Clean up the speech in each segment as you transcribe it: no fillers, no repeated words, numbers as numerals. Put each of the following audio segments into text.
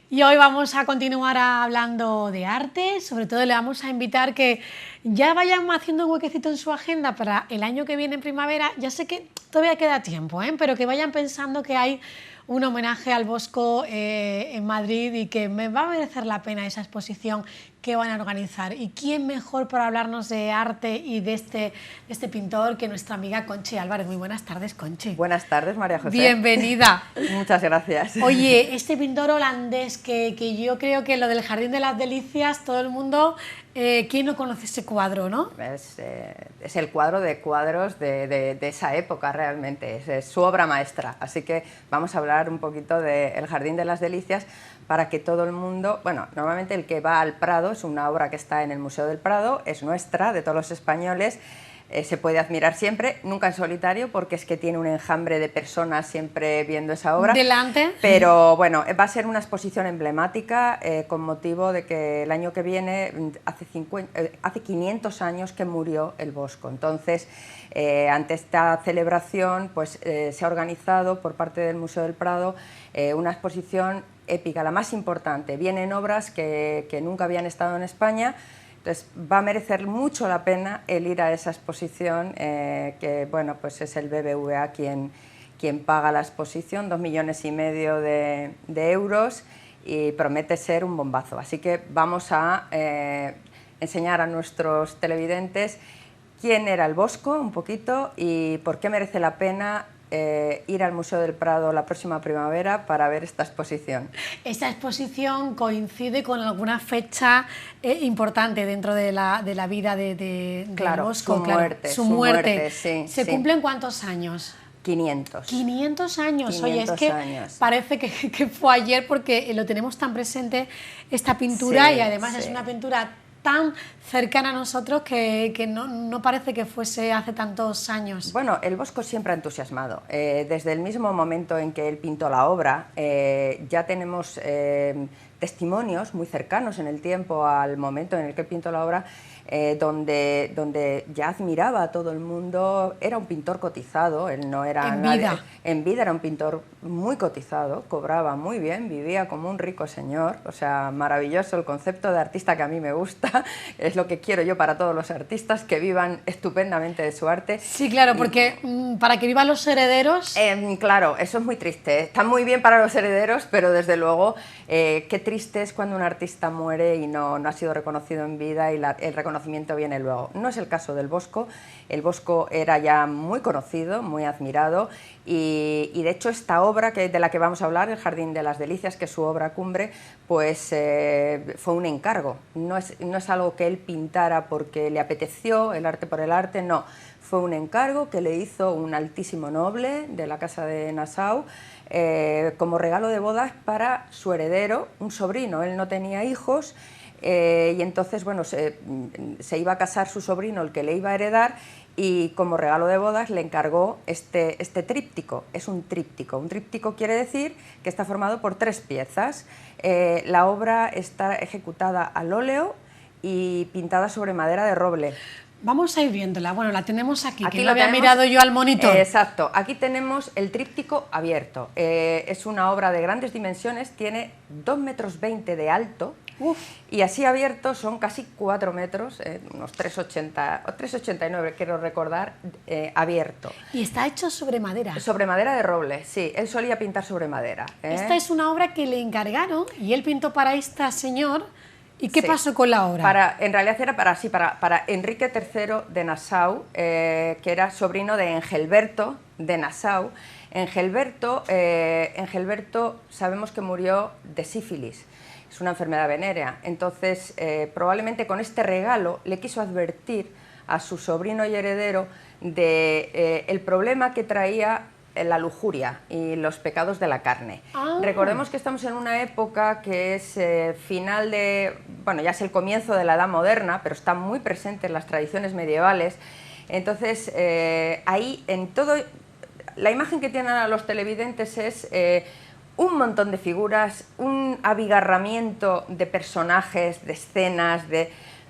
Y hoy vamos a continuar hablando de arte, sobre todo le vamos a invitar que ya vayan haciendo un huequecito en su agenda para el año que viene en primavera. Ya sé que todavía queda tiempo, pero que vayan pensando que hay un homenaje al Bosco en Madrid y que me va a merecer la pena esa exposición que van a organizar. ¿Y quién mejor para hablarnos de arte y de este pintor que nuestra amiga Conchi Álvarez? Muy buenas tardes, Conchi. Buenas tardes, María José. Bienvenida. Muchas gracias. Oye, este pintor holandés que yo creo que lo del Jardín de las Delicias, todo el mundo, ¿quién no conoce ese cuadro, no? Es el cuadro de cuadros de esa época realmente, es su obra maestra, así que vamos a hablar un poquito del Jardín de las Delicias para que todo el mundo, bueno, normalmente el que va al Prado, es una obra que está en el Museo del Prado, es nuestra, de todos los españoles, se puede admirar siempre, nunca en solitario, porque es que tiene un enjambre de personas siempre viendo esa obra. Delante. Pero bueno, va a ser una exposición emblemática con motivo de que el año que viene, hace 500 años que murió el Bosco. Entonces, ante esta celebración, pues se ha organizado por parte del Museo del Prado una exposición épica, la más importante. Vienen obras que nunca habían estado en España. Entonces va a merecer mucho la pena el ir a esa exposición, que bueno, pues es el BBVA quien paga la exposición, 2,5 millones de euros, y promete ser un bombazo. Así que vamos a enseñar a nuestros televidentes quién era el Bosco un poquito y por qué merece la pena ir al Museo del Prado la próxima primavera para ver esta exposición. Esta exposición coincide con alguna fecha importante dentro de la vida del Bosco. Su muerte, sí. ¿Se cumplen cuántos años? 500. 500 años, 500 oye, es que años. Parece que fue ayer porque lo tenemos tan presente esta pintura, y además es una pintura tan cercana a nosotros que no parece que fuese hace tantos años. Bueno, el Bosco siempre ha entusiasmado. Desde el mismo momento en que él pintó la obra, ya tenemos testimonios muy cercanos en el tiempo al momento en el que pintó la obra, donde ya admiraba a todo el mundo. Era un pintor cotizado, él no era en vida era un pintor muy cotizado, cobraba muy bien, vivía como un rico señor, o sea, maravilloso el concepto de artista que a mí me gusta, es lo que quiero yo para todos los artistas, que vivan estupendamente de su arte. Sí, claro, porque para que vivan los herederos... Claro, eso es muy triste, está muy bien para los herederos, pero desde luego qué triste es cuando un artista muere y no ha sido reconocido en vida y el reconocimiento viene luego. No es el caso del Bosco. El Bosco era ya muy conocido, muy admirado, y de hecho esta obra de la que vamos a hablar, El Jardín de las Delicias, que es su obra cumbre, pues fue un encargo. No es algo que él pintara porque le apeteció, el arte por el arte, no. Fue un encargo que le hizo un altísimo noble de la Casa de Nassau, como regalo de bodas para su heredero, un sobrino. Él no tenía hijos, y entonces, bueno, se iba a casar su sobrino, el que le iba a heredar, y como regalo de bodas le encargó este tríptico. Es un tríptico. Un tríptico quiere decir que está formado por 3 piezas. La obra está ejecutada al óleo y pintada sobre madera de roble. Vamos a ir viéndola. Bueno, la tenemos aquí que lo había mirado yo al monitor. Exacto. Aquí tenemos el tríptico abierto. Es una obra de grandes dimensiones, tiene 2,20 metros de alto. Uf. Y así abierto son casi 4 metros, unos 3,80 o 3,89 quiero recordar, abierto. Y está hecho sobre madera. Sobre madera de roble, sí, él solía pintar sobre madera. Esta es una obra que le encargaron y él pintó para esta señor. ¿Y qué pasó con la obra? En realidad era para Enrique III de Nassau, que era sobrino de Engelberto de Nassau. Engelberto sabemos que murió de sífilis. Es una enfermedad venérea, entonces probablemente con este regalo le quiso advertir a su sobrino y heredero de el problema que traía la lujuria y los pecados de la carne. Recordemos que estamos en una época que es final de... bueno, ya es el comienzo de la Edad Moderna, pero está muy presente en las tradiciones medievales. Entonces, ahí en todo... La imagen que tienen a los televidentes es un montón de figuras, un abigarramiento de personajes, de escenas,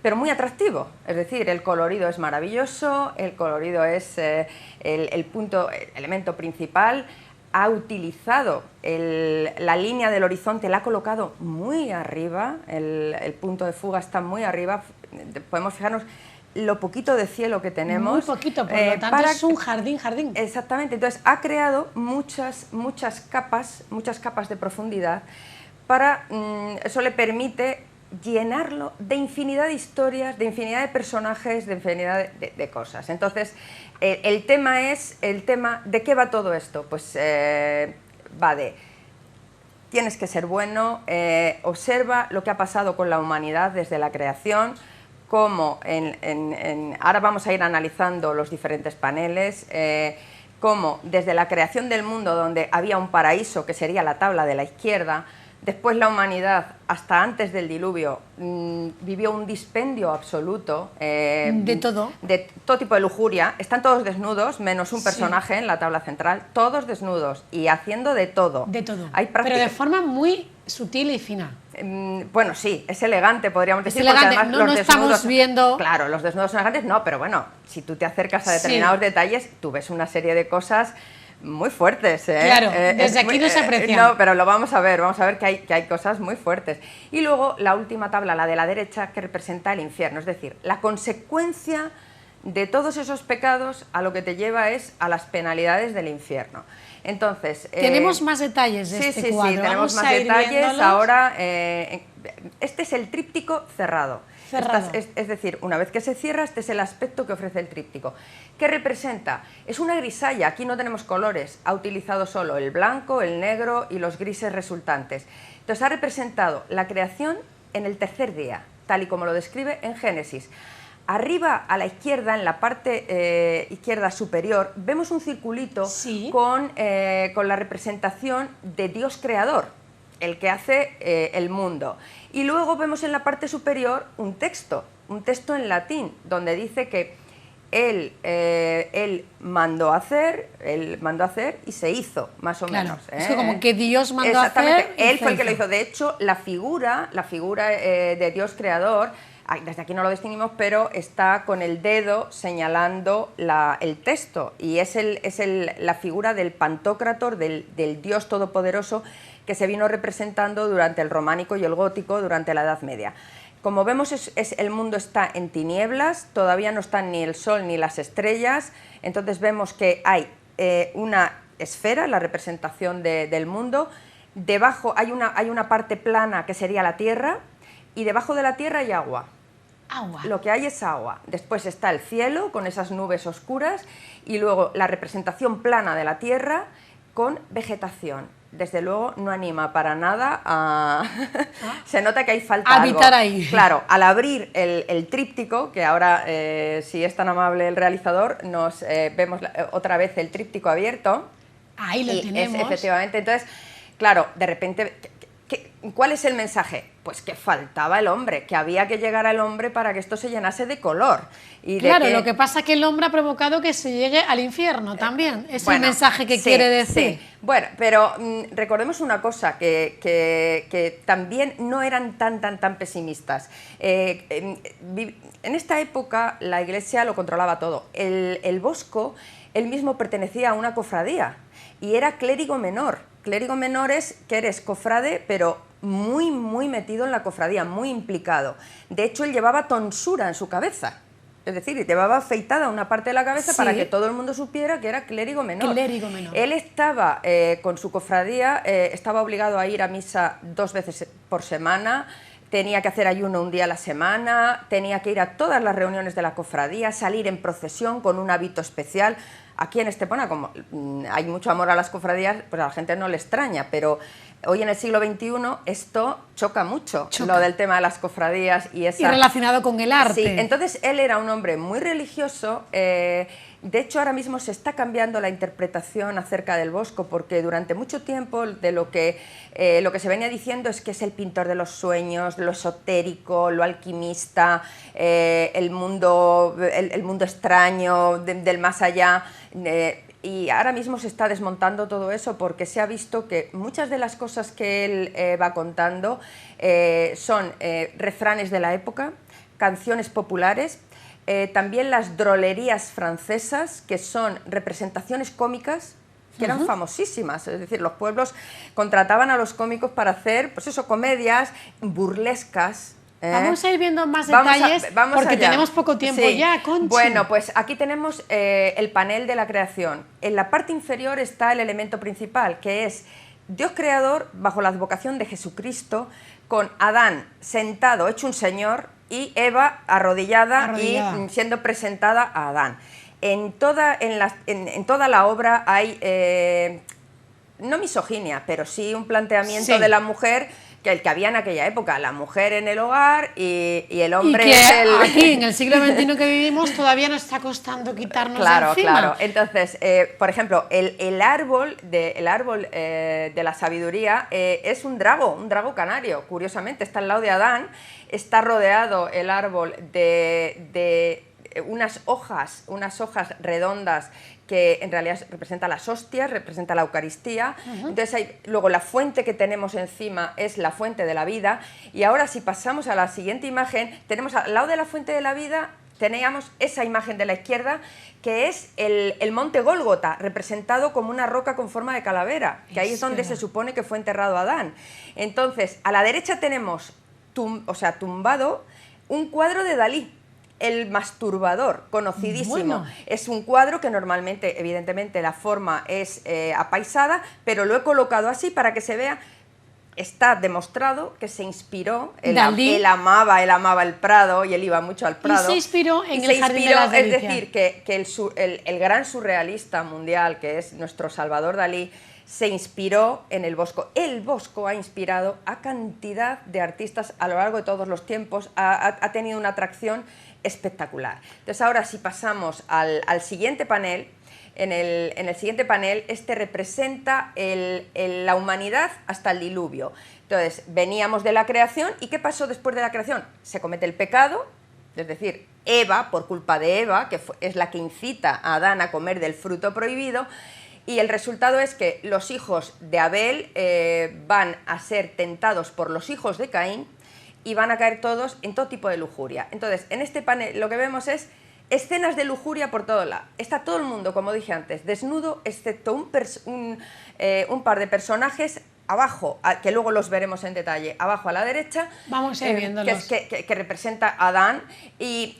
pero muy atractivo. Es decir, el colorido es maravilloso, el colorido es el elemento principal. Ha utilizado la línea del horizonte, la ha colocado muy arriba, el punto de fuga está muy arriba. Podemos fijarnos lo poquito de cielo que tenemos. Muy poquito, por lo tanto es un jardín. Exactamente, entonces ha creado muchas capas de profundidad para, eso le permite llenarlo de infinidad de historias, de infinidad de personajes, de infinidad de cosas. Entonces, el tema ¿de qué va todo esto? Pues va de, tienes que ser bueno, observa lo que ha pasado con la humanidad desde la creación, cómo ahora vamos a ir analizando los diferentes paneles, cómo desde la creación del mundo, donde había un paraíso, que sería la tabla de la izquierda, después la humanidad, hasta antes del diluvio, vivió un dispendio absoluto. De todo. De todo tipo de lujuria. Están todos desnudos, menos un personaje en la tabla central, todos desnudos y haciendo de todo. De todo. Pero de forma muy sutil y fina. Bueno, sí, es elegante, podríamos decir. Es elegante, porque además no estamos viendo... Claro, los desnudos son elegantes, no, pero bueno, si tú te acercas a determinados detalles, tú ves una serie de cosas muy fuertes. Claro, desde aquí no se aprecia. No, pero lo vamos a ver que hay cosas muy fuertes. Y luego la última tabla, la de la derecha, que representa el infierno, es decir, la consecuencia de todos esos pecados a lo que te lleva es a las penalidades del infierno. Entonces, tenemos más detalles de este cuadro. Sí, tenemos más detalles. Ahora, este es el tríptico cerrado. Es decir, una vez que se cierra, este es el aspecto que ofrece el tríptico. ¿Qué representa? Es una grisalla, aquí no tenemos colores, ha utilizado solo el blanco, el negro y los grises resultantes. Entonces ha representado la creación en el tercer día, tal y como lo describe en Génesis. Arriba a la izquierda, en la parte izquierda superior, vemos un circulito con la representación de Dios creador, el que hace el mundo. Y luego vemos en la parte superior un texto en latín, donde dice que él mandó a hacer y se hizo, más o menos. Es que como que Dios mandó a hacer. Exactamente, él fue el que lo hizo. De hecho, la figura de Dios creador, desde aquí no lo distinguimos, pero está con el dedo señalando el texto, y es la figura del Pantocrator, del Dios todopoderoso, que se vino representando durante el románico y el gótico, durante la Edad Media. Como vemos, el mundo está en tinieblas, todavía no están ni el sol ni las estrellas, entonces vemos que hay una esfera, la representación del mundo, debajo hay una parte plana que sería la tierra, y debajo de la tierra hay agua. Lo que hay es agua. Después está el cielo con esas nubes oscuras, y luego la representación plana de la tierra con vegetación. Desde luego no anima para nada a... Se nota que hay falta habitar algo. Ahí. Claro, al abrir el tríptico, que ahora, si es tan amable el realizador, vemos otra vez el tríptico abierto. Ahí lo tenemos. Efectivamente, entonces, claro, de repente... ¿Cuál es el mensaje? Pues que faltaba el hombre, que había que llegar al hombre para que esto se llenase de color. Y claro, lo que pasa es que el hombre ha provocado que se llegue al infierno también. Es el mensaje que quiere decir. Sí. Bueno, pero recordemos una cosa, que también no eran tan pesimistas. En esta época la Iglesia lo controlaba todo. El Bosco, él mismo pertenecía a una cofradía y era clérigo menor. Clérigo menor es que eres cofrade, pero muy metido en la cofradía, muy implicado. De hecho, él llevaba tonsura en su cabeza. Es decir, llevaba afeitada una parte de la cabeza para que todo el mundo supiera que era clérigo menor. Clérigo menor. Él estaba con su cofradía, estaba obligado a ir a misa 2 veces por semana, tenía que hacer ayuno un día a la semana, tenía que ir a todas las reuniones de la cofradía, salir en procesión con un hábito especial. Aquí en Estepona, como hay mucho amor a las cofradías, pues a la gente no le extraña, pero hoy en el siglo XXI esto choca mucho, lo del tema de las cofradías y relacionado con el arte. Sí, entonces él era un hombre muy religioso. De hecho, ahora mismo se está cambiando la interpretación acerca del Bosco, porque durante mucho tiempo de lo que se venía diciendo es que es el pintor de los sueños, lo esotérico, lo alquimista, el mundo extraño del más allá. Y ahora mismo se está desmontando todo eso, porque se ha visto que muchas de las cosas que él va contando son refranes de la época, canciones populares, también las drolerías francesas, que son representaciones cómicas que eran famosísimas, es decir, los pueblos contrataban a los cómicos para hacer, pues eso, comedias burlescas. Vamos a ir viendo más detalles porque allá. Tenemos poco tiempo ya, Conchi. Bueno, pues aquí tenemos el panel de la creación. En la parte inferior está el elemento principal, que es Dios creador bajo la advocación de Jesucristo, con Adán sentado, hecho un señor, y Eva arrodillada. Y siendo presentada a Adán. En toda la obra hay, no misoginia, pero sí un planteamiento de la mujer, que el que había en aquella época, la mujer en el hogar y el hombre aquí en el siglo XXI que vivimos todavía nos está costando quitarnos de encima. Claro. Entonces, por ejemplo, el árbol de la sabiduría es un drago canario, curiosamente, está al lado de Adán, está rodeado el árbol de unas hojas redondas que en realidad representa las hostias, representa la Eucaristía. Entonces, luego la fuente que tenemos encima es la fuente de la vida. Y ahora, si pasamos a la siguiente imagen, tenemos al lado de la fuente de la vida, teníamos esa imagen de la izquierda, que es el monte Gólgota, representado como una roca con forma de calavera, que ahí es donde se supone que fue enterrado Adán. Entonces, a la derecha tenemos, tumbado, un cuadro de Dalí, El masturbador, conocidísimo. Es un cuadro que normalmente, evidentemente, la forma es apaisada, pero lo he colocado así para que se vea. Está demostrado que se inspiró, él amaba el Prado y él iba mucho al Prado. Y se inspiró en el Jardín de las Delicias. Es decir, que el gran surrealista mundial, que es nuestro Salvador Dalí, se inspiró en el Bosco. El Bosco ha inspirado a cantidad de artistas a lo largo de todos los tiempos, ha tenido una atracción espectacular. Entonces, ahora si pasamos al siguiente panel, en el siguiente panel, representa la humanidad hasta el diluvio. Entonces, veníamos de la creación, ¿y qué pasó después de la creación? Se comete el pecado, es decir, Eva, por culpa de Eva, que es la que incita a Adán a comer del fruto prohibido, y el resultado es que los hijos de Abel van a ser tentados por los hijos de Caín, y van a caer todos en todo tipo de lujuria. Entonces, en este panel lo que vemos es escenas de lujuria por todo lado. Está todo el mundo, como dije antes, desnudo, excepto un par de personajes abajo, que luego los veremos en detalle, abajo a la derecha, vamos a ir viéndolos, que representa a Adán. Y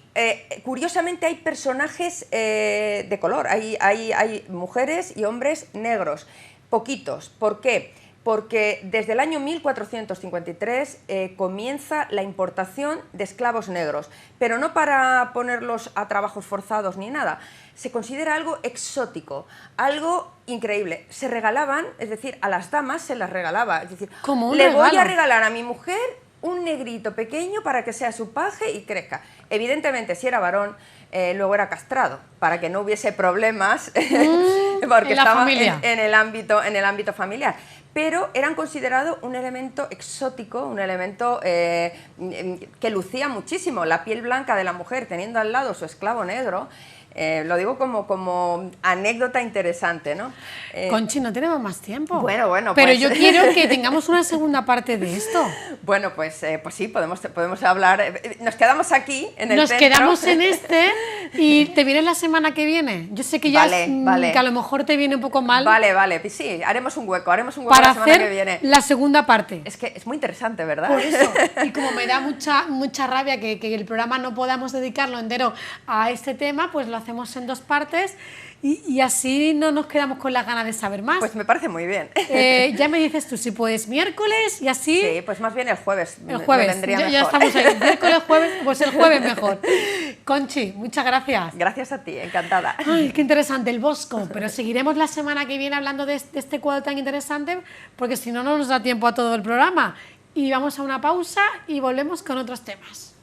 curiosamente hay personajes de color, hay mujeres y hombres negros, poquitos. ¿Por qué? Porque desde el año 1453 comienza la importación de esclavos negros, pero no para ponerlos a trabajos forzados ni nada. Se considera algo exótico, algo increíble. Se regalaban, es decir, a las damas se las regalaba. Es decir, le voy a regalar a mi mujer un negrito pequeño para que sea su paje y crezca. Evidentemente, si era varón, luego era castrado, para que no hubiese problemas, porque estaba en el ámbito familiar. Pero eran considerados un elemento exótico, un elemento que lucía muchísimo. La piel blanca de la mujer teniendo al lado su esclavo negro, lo digo como anécdota interesante, ¿no? Conchi, no tenemos más tiempo. Bueno, pero pues... yo quiero que tengamos una segunda parte de esto. Bueno, pues sí, podemos hablar. Nos quedamos aquí en el centro. Quedamos en y te vienes la semana que viene. Yo sé que ya vale. que a lo mejor te viene un poco mal. Vale, sí, haremos un hueco para la semana que viene. La segunda parte. Es que es muy interesante, ¿verdad? Por eso. Y como me da mucha rabia que el programa no podamos dedicarlo entero a este tema, pues lo hacemos en dos partes y así no nos quedamos con las ganas de saber más. Pues me parece muy bien. Ya me dices tú, si puedes miércoles y así... Sí, pues más bien el jueves. El jueves, me vendría mejor. Ya estamos ahí. Miércoles, jueves, pues el jueves mejor. Conchi, muchas gracias. Gracias a ti, encantada. Ay, qué interesante el Bosco, pero seguiremos la semana que viene hablando de este cuadro tan interesante, porque si no, no nos da tiempo a todo el programa. Y vamos a una pausa y volvemos con otros temas.